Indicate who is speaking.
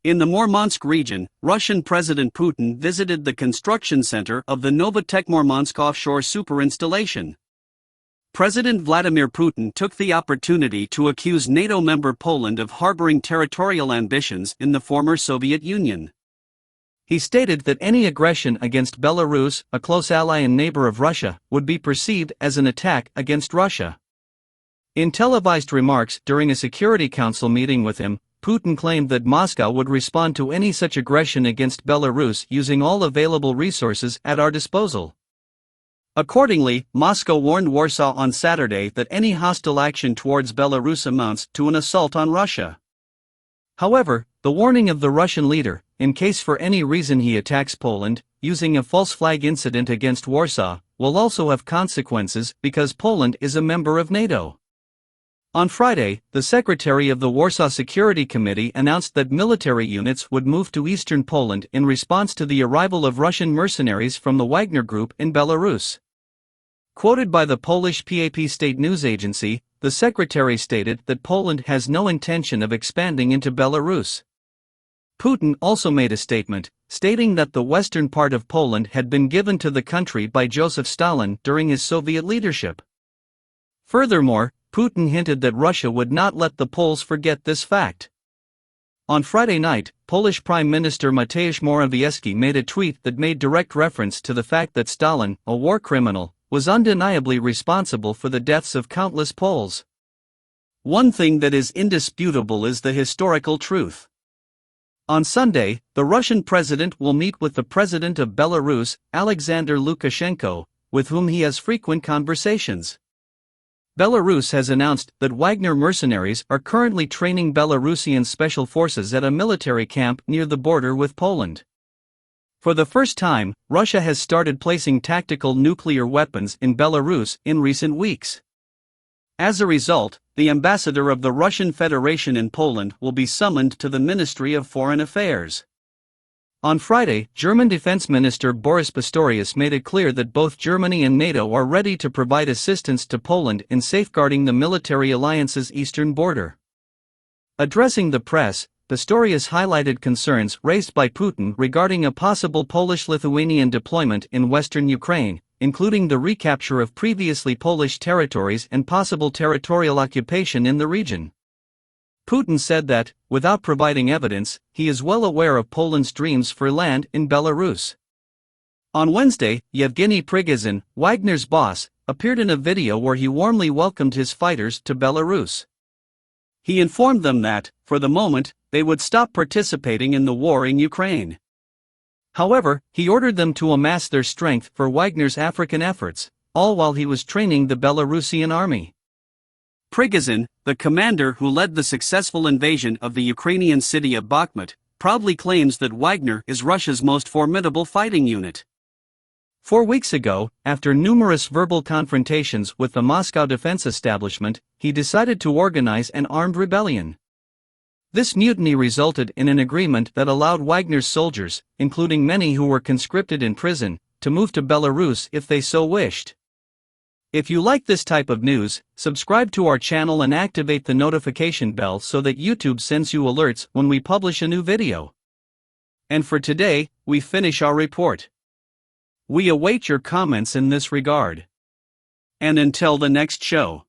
Speaker 1: In the Murmansk region, Russian President Putin visited the construction center of the Novotech-Murmansk offshore superinstallation. President Vladimir Putin took the opportunity to accuse NATO member Poland of harboring territorial ambitions in the former Soviet Union. He stated that any aggression against Belarus, a close ally and neighbor of Russia, would be perceived as an attack against Russia. In televised remarks during a Security Council meeting with him, Putin claimed that Moscow would respond to any such aggression against Belarus using all available resources at our disposal. Accordingly, Moscow warned Warsaw on Saturday that any hostile action towards Belarus amounts to an assault on Russia. However, the warning of the Russian leader, in case for any reason he attacks Poland, using a false flag incident against Warsaw, will also have consequences because Poland is a member of NATO. On Friday, the secretary of the Warsaw Security Committee announced that military units would move to eastern Poland in response to the arrival of Russian mercenaries from the Wagner Group in Belarus. Quoted by the Polish PAP state news agency, the secretary stated that Poland has no intention of expanding into Belarus. Putin also made a statement, stating that the western part of Poland had been given to the country by Joseph Stalin during his Soviet leadership. Furthermore, Putin hinted that Russia would not let the Poles forget this fact. On Friday night, Polish Prime Minister Mateusz Morawiecki made a tweet that made direct reference to the fact that Stalin, a war criminal, was undeniably responsible for the deaths of countless Poles. One thing that is indisputable is the historical truth. On Sunday, the Russian president will meet with the president of Belarus, Alexander Lukashenko, with whom he has frequent conversations. Belarus has announced that Wagner mercenaries are currently training Belarusian special forces at a military camp near the border with Poland. For the first time, Russia has started placing tactical nuclear weapons in Belarus in recent weeks. As a result, the ambassador of the Russian Federation in Poland will be summoned to the Ministry of Foreign Affairs. On Friday, German Defense Minister Boris Pistorius made it clear that both Germany and NATO are ready to provide assistance to Poland in safeguarding the military alliance's eastern border. Addressing the press, Pistorius highlighted concerns raised by Putin regarding a possible Polish-Lithuanian deployment in western Ukraine, including the recapture of previously Polish territories and possible territorial occupation in the region. Putin said that, without providing evidence, he is well aware of Poland's dreams for land in Belarus. On Wednesday, Yevgeny Prigozhin, Wagner's boss, appeared in a video where he warmly welcomed his fighters to Belarus. He informed them that, for the moment, they would stop participating in the war in Ukraine. However, he ordered them to amass their strength for Wagner's African efforts, all while he was training the Belarusian army. Prigozhin, the commander who led the successful invasion of the Ukrainian city of Bakhmut, proudly claims that Wagner is Russia's most formidable fighting unit. 4 weeks ago, after numerous verbal confrontations with the Moscow defense establishment, he decided to organize an armed rebellion. This mutiny resulted in an agreement that allowed Wagner's soldiers, including many who were conscripted in prison, to move to Belarus if they so wished. If you like this type of news, subscribe to our channel and activate the notification bell so that YouTube sends you alerts when we publish a new video. And for today, we finish our report. We await your comments in this regard. And until the next show.